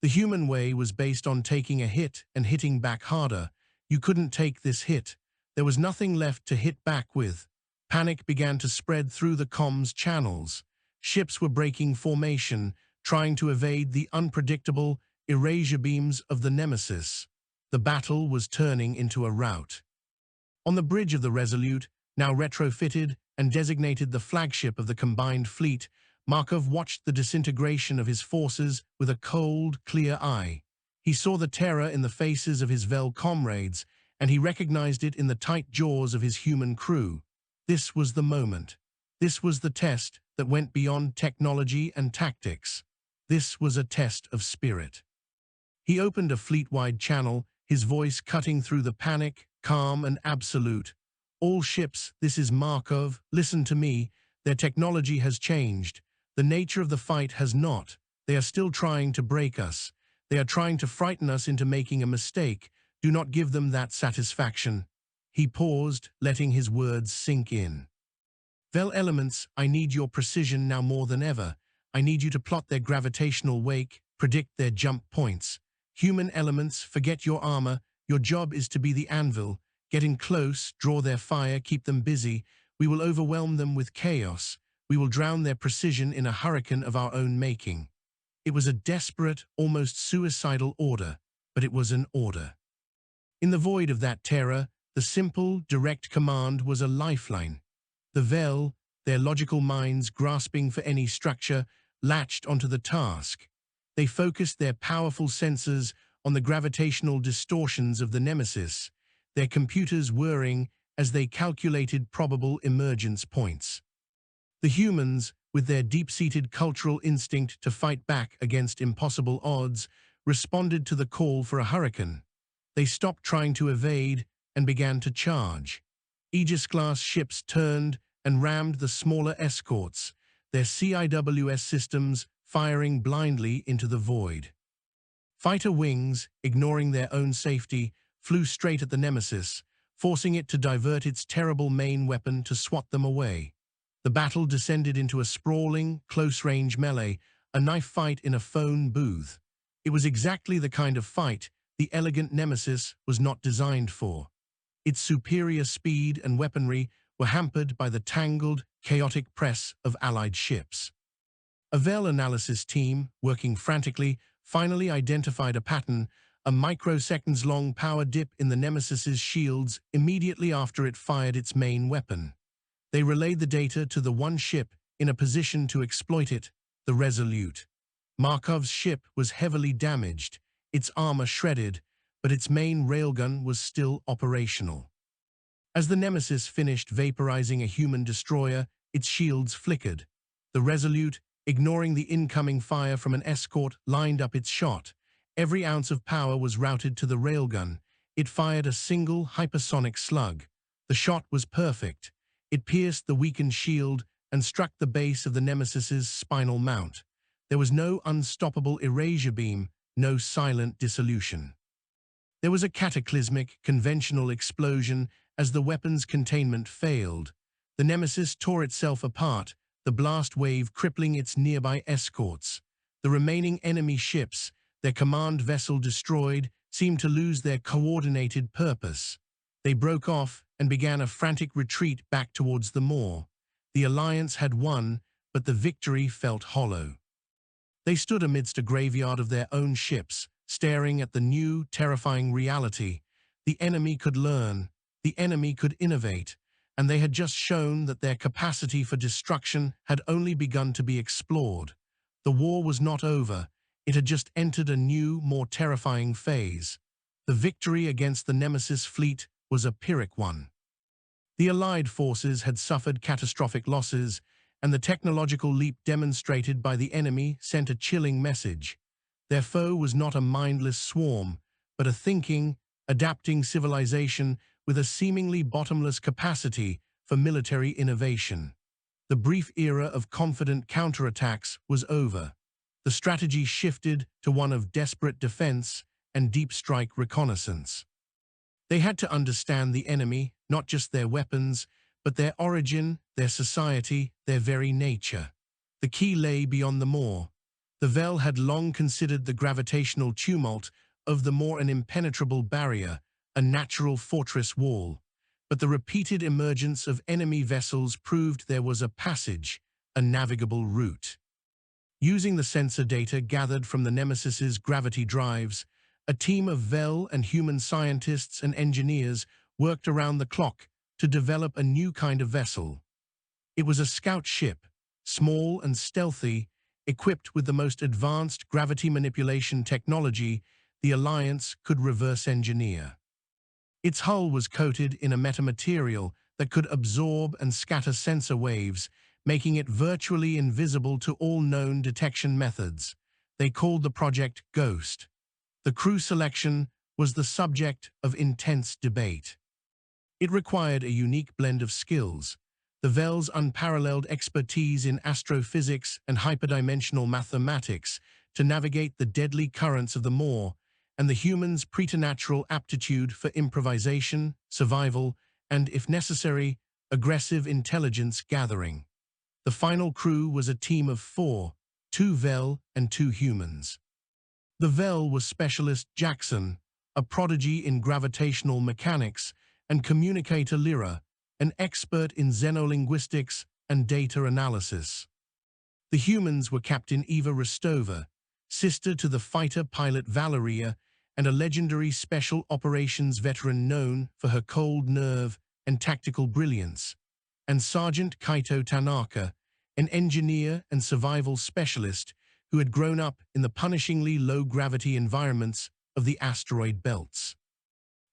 A: The human way was based on taking a hit and hitting back harder. You couldn't take this hit. There was nothing left to hit back with. Panic began to spread through the comms channels. Ships were breaking formation, trying to evade the unpredictable erasure beams of the Nemesis. The battle was turning into a rout. On the bridge of the Resolute, now retrofitted and designated the flagship of the combined fleet, Markov watched the disintegration of his forces with a cold, clear eye. He saw the terror in the faces of his Vel comrades, and he recognized it in the tight jaws of his human crew. This was the moment. This was the test that went beyond technology and tactics. This was a test of spirit. He opened a fleet-wide channel, his voice cutting through the panic, calm and absolute. "All ships, this is Markov. Listen to me. Their technology has changed. The nature of the fight has not. They are still trying to break us. They are trying to frighten us into making a mistake. Do not give them that satisfaction." He paused, letting his words sink in. "Vel elements, I need your precision now more than ever. I need you to plot their gravitational wake, predict their jump points. Human elements, forget your armor. Your job is to be the anvil. Get in close, draw their fire, keep them busy. We will overwhelm them with chaos. We will drown their precision in a hurricane of our own making. It was a desperate, almost suicidal order, but it was an order. In the void of that terror, the simple, direct command was a lifeline. The Vel, their logical minds grasping for any structure, latched onto the task. They focused their powerful sensors on the gravitational distortions of the Nemesis, their computers whirring as they calculated probable emergence points. The humans, with their deep-seated cultural instinct to fight back against impossible odds, responded to the call for a hurricane. They stopped trying to evade and began to charge. Aegis-class ships turned and rammed the smaller escorts, their CIWS systems firing blindly into the void. Fighter wings, ignoring their own safety, flew straight at the Nemesis, forcing it to divert its terrible main weapon to swat them away. The battle descended into a sprawling, close-range melee, a knife fight in a phone booth. It was exactly the kind of fight the elegant Nemesis was not designed for. Its superior speed and weaponry were hampered by the tangled, chaotic press of Allied ships. A Vel analysis team, working frantically, finally identified a pattern, a microseconds-long power dip in the Nemesis's shields immediately after it fired its main weapon. They relayed the data to the one ship in a position to exploit it, the Resolute. Markov's ship was heavily damaged, its armor shredded, but its main railgun was still operational. As the Nemesis finished vaporizing a human destroyer, its shields flickered. The Resolute, ignoring the incoming fire from an escort, lined up its shot. Every ounce of power was routed to the railgun. It fired a single hypersonic slug. The shot was perfect. It pierced the weakened shield and struck the base of the Nemesis's spinal mount. There was no unstoppable erasure beam, no silent dissolution. There was a cataclysmic, conventional explosion as the weapon's containment failed. The Nemesis tore itself apart, the blast wave crippling its nearby escorts. The remaining enemy ships, their command vessel destroyed, seemed to lose their coordinated purpose. They broke off and began a frantic retreat back towards the moor. The Alliance had won, but the victory felt hollow. They stood amidst a graveyard of their own ships, staring at the new, terrifying reality. The enemy could learn, the enemy could innovate, and they had just shown that their capacity for destruction had only begun to be explored. The war was not over. It had just entered a new, more terrifying phase. The victory against the Nemesis fleet was a Pyrrhic one. The Allied forces had suffered catastrophic losses, and the technological leap demonstrated by the enemy sent a chilling message. Their foe was not a mindless swarm, but a thinking, adapting civilization with a seemingly bottomless capacity for military innovation. The brief era of confident counterattacks was over. The strategy shifted to one of desperate defense and deep strike reconnaissance. They had to understand the enemy, not just their weapons, but their origin, their society, their very nature. The key lay beyond the moor. The Vel had long considered the gravitational tumult of the moor an impenetrable barrier, a natural fortress wall. But the repeated emergence of enemy vessels proved there was a passage, a navigable route. Using the sensor data gathered from the Nemesis's gravity drives, a team of Vel and human scientists and engineers worked around the clock to develop a new kind of vessel. It was a scout ship, small and stealthy, equipped with the most advanced gravity manipulation technology the Alliance could reverse engineer. Its hull was coated in a metamaterial that could absorb and scatter sensor waves, making it virtually invisible to all known detection methods. They called the project Ghost. The crew selection was the subject of intense debate. It required a unique blend of skills: the Vel's unparalleled expertise in astrophysics and hyperdimensional mathematics to navigate the deadly currents of the moor, and the human's preternatural aptitude for improvisation, survival, and, if necessary, aggressive intelligence gathering. The final crew was a team of 4, 2 Vel and 2 humans. The Vel was Specialist Jackson, a prodigy in gravitational mechanics, and Communicator Lyra, an expert in xenolinguistics and data analysis. The humans were Captain Eva Rostova, sister to the fighter pilot Valeria, and a legendary special operations veteran known for her cold nerve and tactical brilliance, and Sergeant Kaito Tanaka, an engineer and survival specialist who had grown up in the punishingly low-gravity environments of the asteroid belts.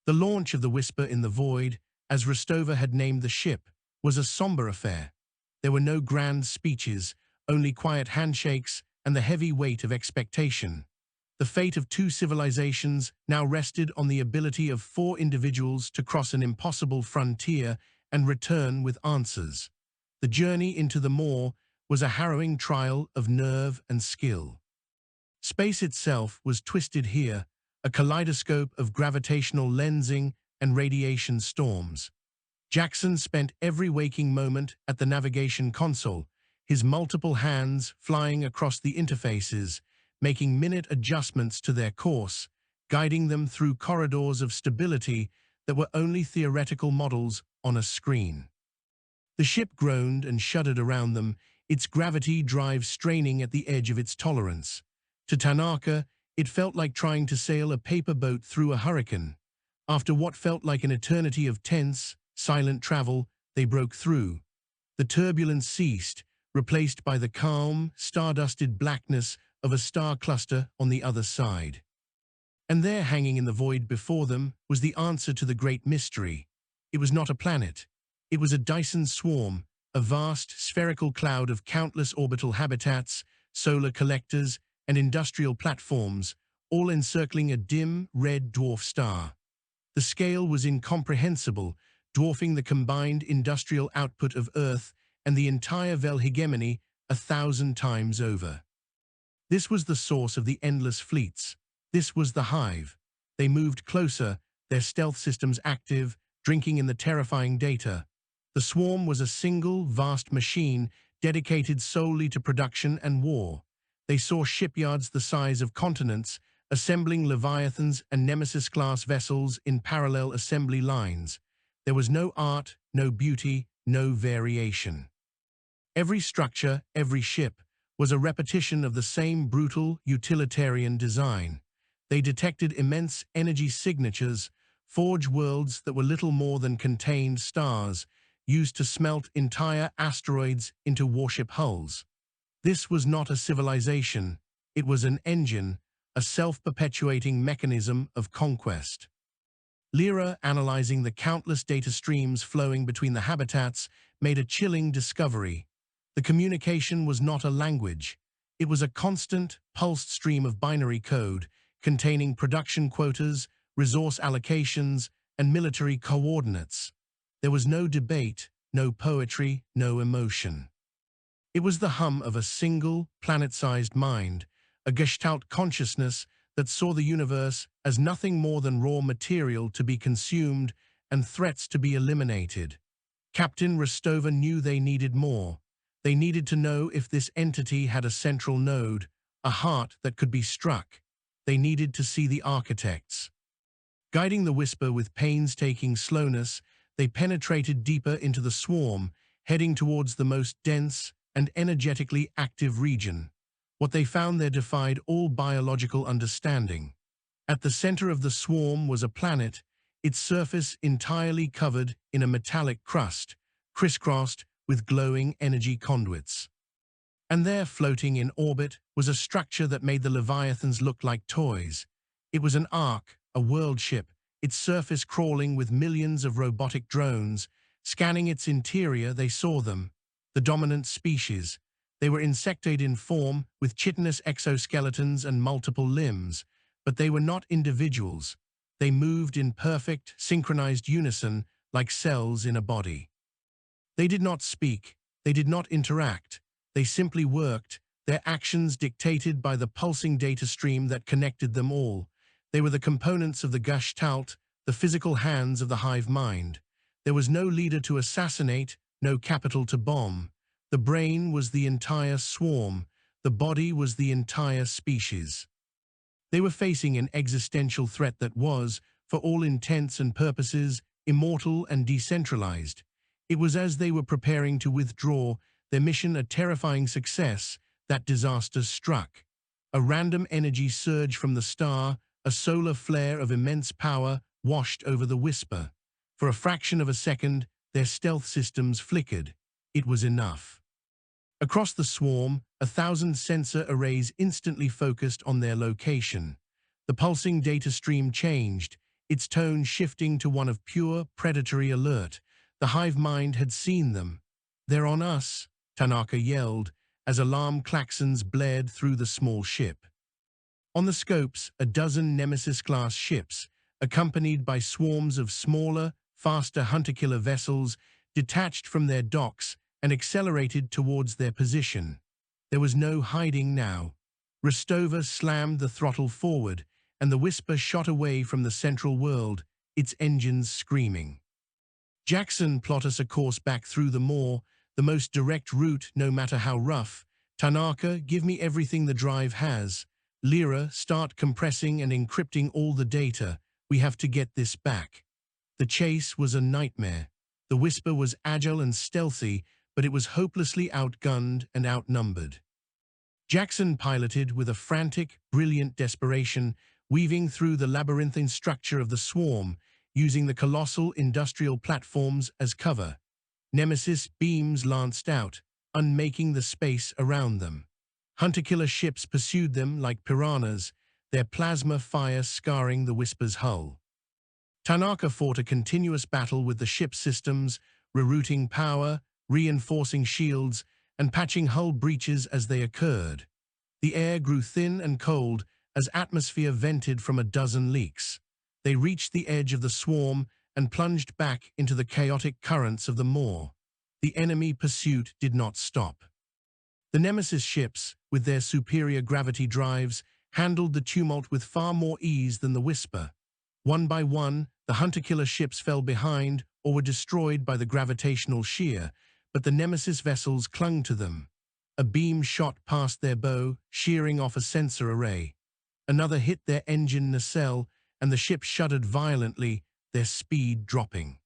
A: The launch of the Whisper in the Void, as Rostova had named the ship, was a somber affair. There were no grand speeches, only quiet handshakes and the heavy weight of expectation. The fate of two civilizations now rested on the ability of 4 individuals to cross an impossible frontier and return with answers. The journey into the maw was a harrowing trial of nerve and skill. Space itself was twisted here, a kaleidoscope of gravitational lensing and radiation storms. Jackson spent every waking moment at the navigation console, his multiple hands flying across the interfaces, making minute adjustments to their course, guiding them through corridors of stability that were only theoretical models on a screen. The ship groaned and shuddered around them, its gravity drive straining at the edge of its tolerance. To Tanaka, it felt like trying to sail a paper boat through a hurricane. After what felt like an eternity of tense, silent travel, they broke through. The turbulence ceased, replaced by the calm, stardusted blackness of a star cluster on the other side. And there, hanging in the void before them, was the answer to the great mystery. It was not a planet. It was a Dyson swarm, a vast, spherical cloud of countless orbital habitats, solar collectors, and industrial platforms, all encircling a dim, red dwarf star. The scale was incomprehensible, dwarfing the combined industrial output of Earth and the entire Velhegemony 1,000 times over. This was the source of the endless fleets. This was the hive. They moved closer, their stealth systems active, drinking in the terrifying data. The swarm was a single, vast machine dedicated solely to production and war. They saw shipyards the size of continents, assembling Leviathans and Nemesis-class vessels in parallel assembly lines. There was no art, no beauty, no variation. Every structure, every ship, was a repetition of the same brutal, utilitarian design. They detected immense energy signatures, forge worlds that were little more than contained stars, used to smelt entire asteroids into warship hulls. This was not a civilization, it was an engine, a self-perpetuating mechanism of conquest. Lyra, analyzing the countless data streams flowing between the habitats, made a chilling discovery. The communication was not a language. It was a constant, pulsed stream of binary code, containing production quotas, resource allocations, and military coordinates. There was no debate, no poetry, no emotion. It was the hum of a single, planet-sized mind, a gestalt consciousness that saw the universe as nothing more than raw material to be consumed and threats to be eliminated. Captain Rostova knew they needed more. They needed to know if this entity had a central node, a heart that could be struck. They needed to see the architects. Guiding the Whisper with painstaking slowness, they penetrated deeper into the swarm, heading towards the most dense and energetically active region. What they found there defied all biological understanding. At the center of the swarm was a planet, its surface entirely covered in a metallic crust, crisscrossed with glowing energy conduits. And there, floating in orbit, was a structure that made the Leviathans look like toys. It was an ark, a world ship, its surface crawling with millions of robotic drones. Scanning its interior, they saw them, the dominant species. They were insectoid in form, with chitinous exoskeletons and multiple limbs, but they were not individuals. They moved in perfect, synchronized unison, like cells in a body. They did not speak, they did not interact, they simply worked, their actions dictated by the pulsing data stream that connected them all. They were the components of the gestalt, the physical hands of the hive mind. There was no leader to assassinate, no capital to bomb. The brain was the entire swarm, the body was the entire species. They were facing an existential threat that was, for all intents and purposes, immortal and decentralized. It was as they were preparing to withdraw, their mission a terrifying success, that disaster struck. A random energy surge from the star, a solar flare of immense power, washed over the Whisper. For a fraction of a second, their stealth systems flickered. It was enough. Across the swarm, 1,000 sensor arrays instantly focused on their location. The pulsing data stream changed, its tone shifting to one of pure, predatory alert. The hive mind had seen them. "They're on us," Tanaka yelled, as alarm klaxons blared through the small ship. On the scopes, a dozen Nemesis-class ships, accompanied by swarms of smaller, faster hunter-killer vessels, detached from their docks and accelerated towards their position. There was no hiding now. Rostova slammed the throttle forward, and the Whisper shot away from the central world, its engines screaming. "Jackson, plot us a course back through the moor, the most direct route, no matter how rough. Tanaka, give me everything the drive has. Lyra, start compressing and encrypting all the data. We have to get this back." The chase was a nightmare. The Whisper was agile and stealthy, but it was hopelessly outgunned and outnumbered. Jackson piloted with a frantic, brilliant desperation, weaving through the labyrinthine structure of the swarm, using the colossal industrial platforms as cover. Nemesis beams lanced out, unmaking the space around them. Hunter-killer ships pursued them like piranhas, their plasma fire scarring the Whisper's hull. Tanaka fought a continuous battle with the ship systems, rerouting power, reinforcing shields, and patching hull breaches as they occurred. The air grew thin and cold as atmosphere vented from a dozen leaks. They reached the edge of the swarm and plunged back into the chaotic currents of the moor. The enemy pursuit did not stop. The Nemesis ships, with their superior gravity drives, handled the tumult with far more ease than the Whisper. One by one, the hunter-killer ships fell behind or were destroyed by the gravitational shear, but the Nemesis vessels clung to them. A beam shot past their bow, shearing off a sensor array. Another hit their engine nacelle, and the ship shuddered violently, their speed dropping.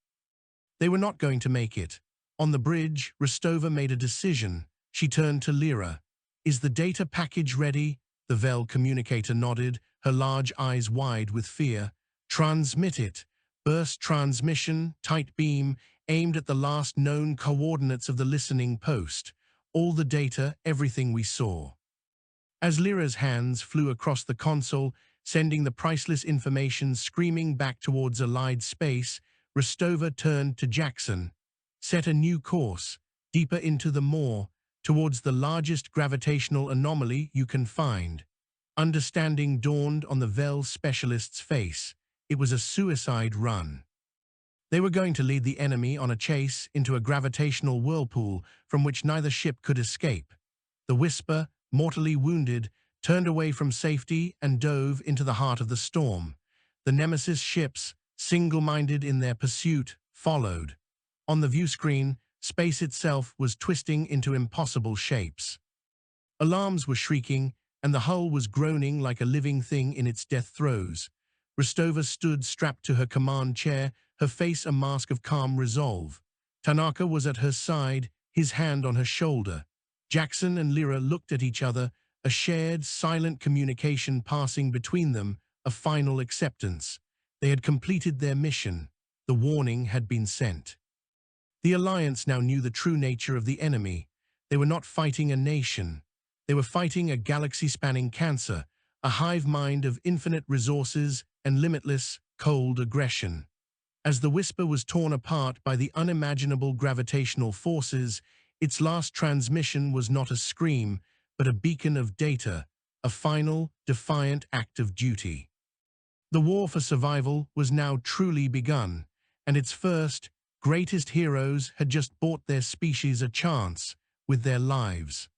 A: They were not going to make it. On the bridge, Rostova made a decision. She turned to Lyra. "Is the data package ready?" The Vel communicator nodded, her large eyes wide with fear. "Transmit it." Burst transmission, tight beam, aimed at the last known coordinates of the listening post. All the data, everything we saw. As Lyra's hands flew across the console, sending the priceless information screaming back towards Allied space, Rostova turned to Jackson. "Set a new course, deeper into the moor, towards the largest gravitational anomaly you can find." Understanding dawned on the Vel specialist's face. It was a suicide run. They were going to lead the enemy on a chase into a gravitational whirlpool from which neither ship could escape. The Whisper, mortally wounded, turned away from safety and dove into the heart of the storm. The Nemesis ships, single-minded in their pursuit, followed. On the view screen, space itself was twisting into impossible shapes. Alarms were shrieking, and the hull was groaning like a living thing in its death throes. Rostova stood strapped to her command chair, her face a mask of calm resolve. Tanaka was at her side, his hand on her shoulder. Jackson and Lyra looked at each other, a shared, silent communication passing between them, a final acceptance. They had completed their mission. The warning had been sent. The Alliance now knew the true nature of the enemy. They were not fighting a nation. They were fighting a galaxy-spanning cancer, a hive mind of infinite resources and limitless, cold aggression. As the Whisper was torn apart by the unimaginable gravitational forces, its last transmission was not a scream, but a beacon of data, a final, defiant act of duty. The war for survival was now truly begun, and its first, greatest heroes had just bought their species a chance with their lives.